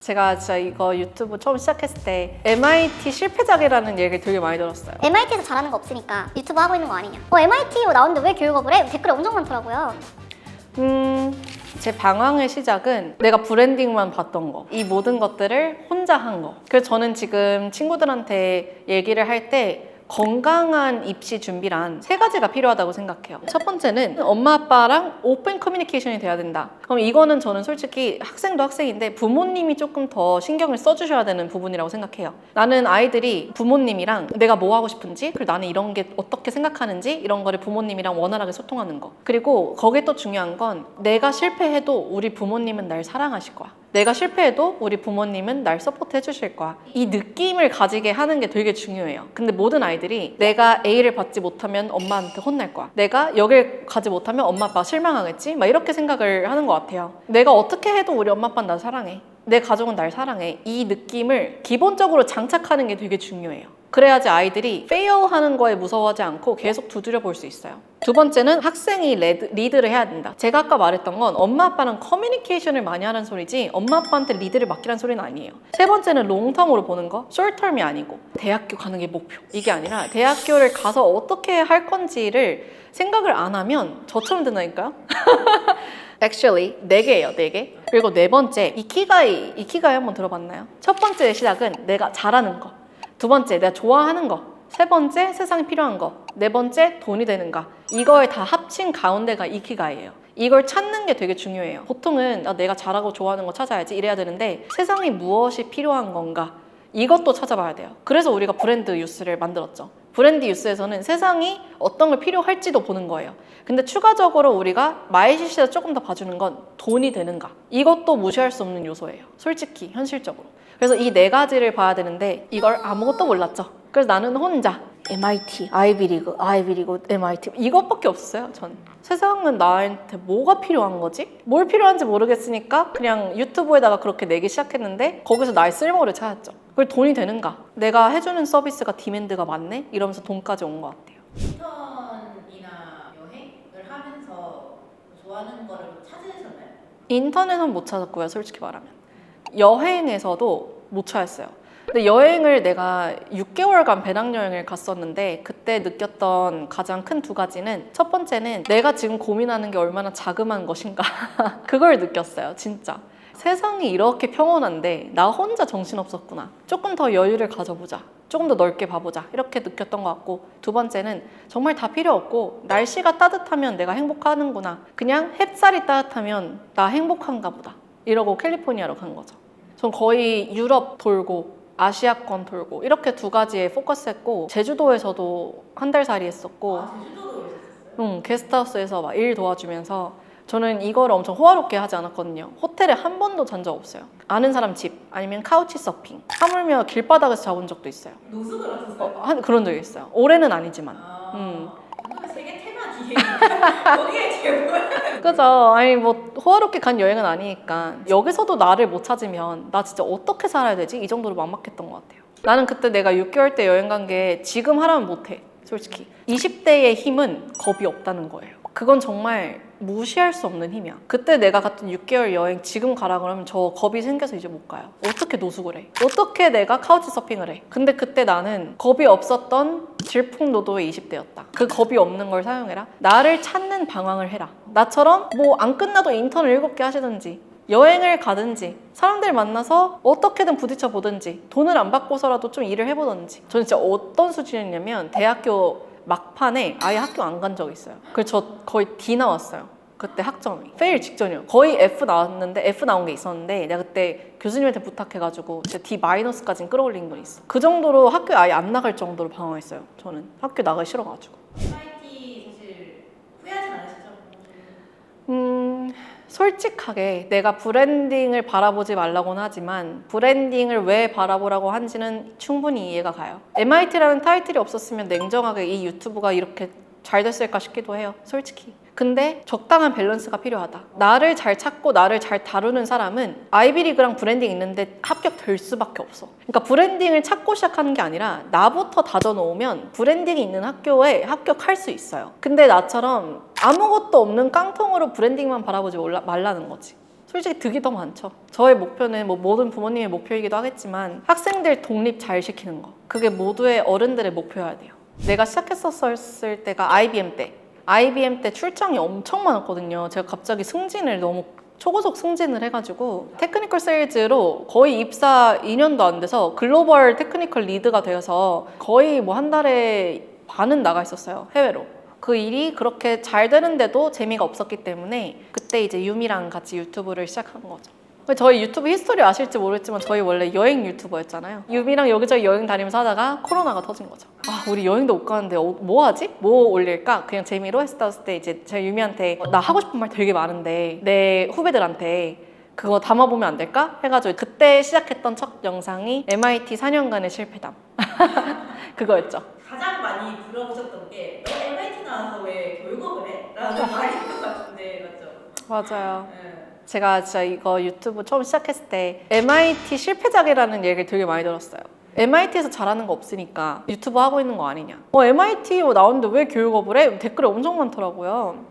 제가 진짜 이거 유튜브 처음 시작했을 때 MIT 실패작이라는 얘기를 되게 많이 들었어요. MIT에서 잘하는 거 없으니까 유튜브 하고 있는 거 아니냐. MIT 나오는데 왜 교육업을 해? 댓글이 엄청 많더라고요. 제 방황의 시작은 내가 브랜딩만 봤던 거, 이 모든 것들을 혼자 한 거. 그래서 저는 지금 친구들한테 얘기를 할 때 건강한 입시 준비란 3가지가 필요하다고 생각해요. 첫 번째는 엄마 아빠랑 오픈 커뮤니케이션이 돼야 된다. 그럼 이거는 저는 솔직히 학생도 학생인데 부모님이 조금 더 신경을 써주셔야 되는 부분이라고 생각해요. 나는 아이들이 부모님이랑 내가 뭐 하고 싶은지, 그리고 나는 이런 게 어떻게 생각하는지 이런 거를 부모님이랑 원활하게 소통하는 거. 그리고 거기에 또 중요한 건 내가 실패해도 우리 부모님은 날 사랑하실 거야. 내가 실패해도 우리 부모님은 날 서포트 해주실 거야. 이 느낌을 가지게 하는 게 되게 중요해요. 근데 모든 아이들이 내가 A를 받지 못하면 엄마한테 혼날 거야. 내가 여길 가지 못하면 엄마 아빠가 실망하겠지? 막 이렇게 생각을 하는 것 같아요. 내가 어떻게 해도 우리 엄마 아빠는 날 사랑해. 내 가족은 날 사랑해. 이 느낌을 기본적으로 장착하는 게 되게 중요해요. 그래야지 아이들이 페일하는 거에 무서워하지 않고 계속 두드려 볼 수 있어요. 두 번째는 학생이 리드를 해야 된다. 제가 아까 말했던 건 엄마 아빠랑 커뮤니케이션을 많이 하는 소리지 엄마 아빠한테 리드를 맡기라는 소리는 아니에요. 세 번째는 롱텀으로 보는 거, 숏텀이 아니고 대학교 가는 게 목표. 이게 아니라 대학교를 가서 어떻게 할 건지를 생각을 안 하면 저처럼 된다니까요? Actually, 4개예요, 4개. 그리고 네 번째, 이키가이 한번 들어봤나요? 첫 번째 시작은 내가 잘하는 거. 두 번째, 내가 좋아하는 거. 세 번째, 세상에 필요한 거. 네 번째, 돈이 되는가. 이걸 다 합친 가운데가 이키가이예요. 이걸 찾는 게 되게 중요해요. 보통은 내가 잘하고 좋아하는 거 찾아야지 이래야 되는데 세상에 무엇이 필요한 건가? 이것도 찾아봐야 돼요. 그래서 우리가 브랜드 유스를 만들었죠. 브랜드 유스에서는 세상이 어떤 걸 필요할지도 보는 거예요. 근데 추가적으로 우리가 마이시시에서 조금 더 봐주는 건 돈이 되는가. 이것도 무시할 수 없는 요소예요. 솔직히 현실적으로. 그래서 이 4가지를 봐야 되는데 이걸 아무것도 몰랐죠. 그래서 나는 혼자 MIT, 아이비리그, MIT 이것밖에 없었어요. 전 세상은 나한테 뭐가 필요한 거지? 뭘 필요한지 모르겠으니까 그냥 유튜브에다가 그렇게 내기 시작했는데 거기서 나의 쓸모를 찾았죠. 그걸 돈이 되는가? 내가 해주는 서비스가 디맨드가 많네? 이러면서 돈까지 온 것 같아요. 인턴이나 여행을 하면서 좋아하는 거를 찾으셨나요? 인터넷은 못 찾았고요, 솔직히 말하면. 여행에서도 못 찾았어요. 근데 여행을 내가 6개월간 배낭여행을 갔었는데 그때 느꼈던 가장 큰 2가지는 첫 번째는 내가 지금 고민하는 게 얼마나 자그마한 것인가 그걸 느꼈어요, 진짜. 세상이 이렇게 평온한데 나 혼자 정신없었구나. 조금 더 여유를 가져보자. 조금 더 넓게 봐보자. 이렇게 느꼈던 것 같고 두 번째는 정말 다 필요 없고 날씨가 따뜻하면 내가 행복하는구나. 그냥 햇살이 따뜻하면 나 행복한가 보다. 이러고 캘리포니아로 간 거죠. 전 거의 유럽 돌고 아시아권 돌고 이렇게 2가지에 포커스했고 제주도에서도 한 달 살이 했었고 제주도도 오셨어요? 게스트하우스에서 막 일 도와주면서 저는 이걸 엄청 호화롭게 하지 않았거든요. 호텔에 한 번도 잔 적 없어요. 아는 사람 집 아니면 카우치 서핑 하물며 길바닥에서 자본 적도 있어요. 노숙을 하셨어요? 그런 적이 있어요. 올해는 아니지만. 세계 테마 기획 거기에 제보야. 그죠. 아니 뭐 호화롭게 간 여행은 아니니까 여기서도 나를 못 찾으면 나 진짜 어떻게 살아야 되지? 이 정도로 막막했던 것 같아요. 나는 그때 내가 6개월 때 여행 간 게 지금 하라면 못해. 솔직히 20대의 힘은 겁이 없다는 거예요. 그건 정말 무시할 수 없는 힘이야. 그때 내가 갔던 6개월 여행 지금 가라 그러면 저 겁이 생겨서 이제 못 가요. 어떻게 노숙을 해? 어떻게 내가 카우치 서핑을 해? 근데 그때 나는 겁이 없었던 질풍노도의 20대였다. 그 겁이 없는 걸 사용해라. 나를 찾는 방황을 해라. 나처럼 뭐 안 끝나도 인턴을 7개 하시든지 여행을 가든지 사람들 만나서 어떻게든 부딪혀 보든지 돈을 안 받고서라도 좀 일을 해보든지. 저는 진짜 어떤 수준이었냐면 대학교 막판에 아예 학교 안 간 적 있어요. 그래서 저 거의 D 나왔어요. 그때 학점이 페일 직전이요. 거의 F 나왔는데 F 나온 게 있었는데 내가 그때 교수님한테 부탁해가지고 진짜 D-까지는 끌어올린 건 있어. 그 정도로 학교에 아예 안 나갈 정도로 방황했어요. 저는 학교 나가기 싫어가지고. MIT 사실 후회하진 않으시죠? 솔직하게 내가 브랜딩을 바라보지 말라고는 하지만 브랜딩을 왜 바라보라고 한지는 충분히 이해가 가요. MIT라는 타이틀이 없었으면 냉정하게 이 유튜브가 이렇게 잘 됐을까 싶기도 해요, 솔직히. 근데 적당한 밸런스가 필요하다. 나를 잘 찾고 나를 잘 다루는 사람은 아이비리그랑 브랜딩 있는데 합격될 수밖에 없어. 그러니까 브랜딩을 찾고 시작하는 게 아니라 나부터 다져놓으면 브랜딩이 있는 학교에 합격할 수 있어요. 근데 나처럼 아무것도 없는 깡통으로 브랜딩만 바라보지 말라는 거지. 솔직히 득이 더 많죠. 저의 목표는 뭐 모든 부모님의 목표이기도 하겠지만 학생들 독립 잘 시키는 거. 그게 모두의 어른들의 목표여야 돼요. 내가 시작했었을 때가 IBM 때. IBM 때 출장이 엄청 많았거든요. 제가 갑자기 승진을 너무 초고속 승진을 해가지고 테크니컬 세일즈로 거의 입사 2년도 안 돼서 글로벌 테크니컬 리드가 되어서 거의 뭐 한 달에 반은 나가 있었어요. 해외로. 그 일이 그렇게 잘 되는데도 재미가 없었기 때문에 그때 이제 유미랑 같이 유튜브를 시작한 거죠. 저희 유튜브 히스토리 아실지 모르겠지만 저희 원래 여행 유튜버였잖아요. 유미랑 여기저기 여행 다니면서 하다가 코로나가 터진 거죠. 아, 우리 여행도 못 가는데 뭐 하지? 뭐 올릴까? 그냥 재미로 했을 때 이제 제가 유미한테 나 하고 싶은 말 되게 많은데 내 후배들한테 그거 담아보면 안 될까? 해가지고 그때 시작했던 첫 영상이 MIT 4년간의 실패담. 그거였죠. 가장 많이 물어보셨던 게 너 MIT 나와서 왜 교육업을 해? 라는 말인 것 같은데 맞죠? 맞아요. 네. 제가 진짜 이거 유튜브 처음 시작했을 때 MIT 실패작이라는 얘기를 되게 많이 들었어요. MIT에서 잘하는 거 없으니까 유튜브 하고 있는 거 아니냐. MIT 나오는데 왜 교육업을 해? 댓글이 엄청 많더라고요.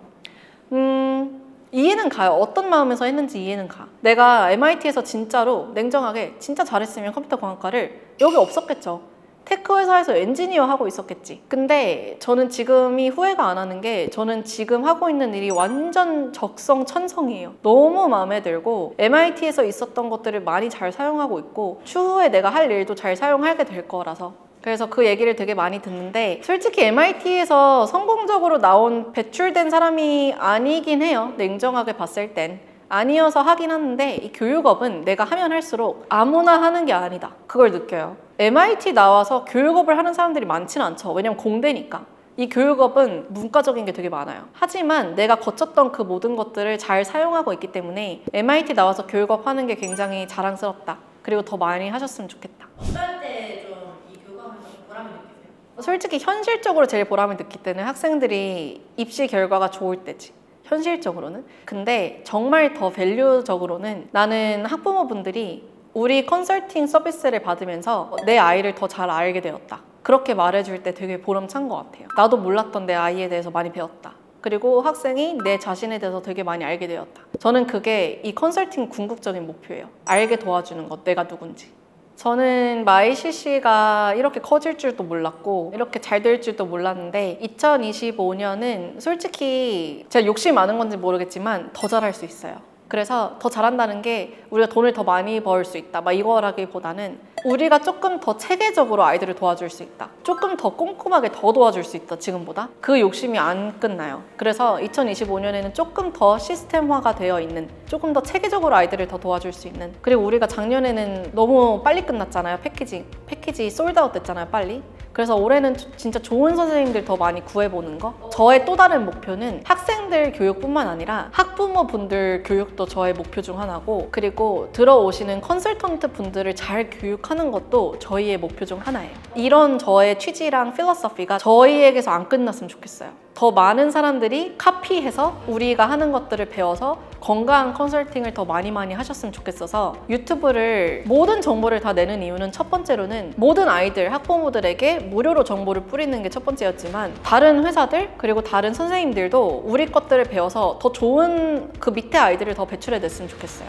이해는 가요. 어떤 마음에서 했는지 이해는 가. 내가 MIT에서 진짜로 냉정하게 진짜 잘했으면 컴퓨터 공학과를 여기 없었겠죠. 테크 회사에서 엔지니어 하고 있었겠지. 근데 저는 지금이 후회가 안 하는 게 저는 지금 하고 있는 일이 완전 적성천성이에요. 너무 마음에 들고 MIT에서 있었던 것들을 많이 잘 사용하고 있고 추후에 내가 할 일도 잘 사용하게 될 거라서 그래서 그 얘기를 되게 많이 듣는데 솔직히 MIT에서 성공적으로 나온 배출된 사람이 아니긴 해요. 냉정하게 봤을 땐. 아니어서 하긴 하는데 이 교육업은 내가 하면 할수록 아무나 하는 게 아니다. 그걸 느껴요. MIT 나와서 교육업을 하는 사람들이 많지는 않죠. 왜냐면 공대니까. 이 교육업은 문과적인 게 되게 많아요. 하지만 내가 거쳤던 그 모든 것들을 잘 사용하고 있기 때문에 MIT 나와서 교육업 하는 게 굉장히 자랑스럽다. 그리고 더 많이 하셨으면 좋겠다. 어떨 때 좀 이 교육하면서 보람을 느끼세요? 솔직히 현실적으로 제일 보람을 느낄 때는 학생들이 입시 결과가 좋을 때지. 현실적으로는. 근데 정말 더 밸류적으로는 나는 학부모분들이 우리 컨설팅 서비스를 받으면서 내 아이를 더 잘 알게 되었다. 그렇게 말해줄 때 되게 보람찬 것 같아요. 나도 몰랐던 내 아이에 대해서 많이 배웠다. 그리고 학생이 내 자신에 대해서 되게 많이 알게 되었다. 저는 그게 이 컨설팅 궁극적인 목표예요. 알게 도와주는 것, 내가 누군지. 저는 마이CC가 이렇게 커질 줄도 몰랐고 이렇게 잘 될 줄도 몰랐는데 2025년은 솔직히 제가 욕심이 많은 건지 모르겠지만 더 잘할 수 있어요. 그래서 더 잘한다는 게 우리가 돈을 더 많이 벌 수 있다 막 이거라기보다는 우리가 조금 더 체계적으로 아이들을 도와줄 수 있다. 조금 더 꼼꼼하게 더 도와줄 수 있다 지금보다. 그 욕심이 안 끝나요. 그래서 2025년에는 조금 더 시스템화가 되어 있는 조금 더 체계적으로 아이들을 더 도와줄 수 있는 그리고 우리가 작년에는 너무 빨리 끝났잖아요. 패키지 솔드아웃 됐잖아요. 빨리. 그래서 올해는 진짜 좋은 선생님들 더 많이 구해보는 거. 저의 또 다른 목표는 학생들 교육뿐만 아니라 학부모분들 교육도 저의 목표 중 하나고 그리고 들어오시는 컨설턴트 분들을 잘 교육하는 것도 저희의 목표 중 하나예요. 이런 저의 취지랑 필로소피가 저희에게서 안 끝났으면 좋겠어요. 더 많은 사람들이 카피해서 우리가 하는 것들을 배워서 건강한 컨설팅을 더 많이 하셨으면 좋겠어서 유튜브를 모든 정보를 다 내는 이유는 첫 번째로는 모든 아이들, 학부모들에게 무료로 정보를 뿌리는 게 첫 번째였지만 다른 회사들 그리고 다른 선생님들도 우리 것들을 배워서 더 좋은 그 밑에 아이들을 더 배출해냈으면 좋겠어요.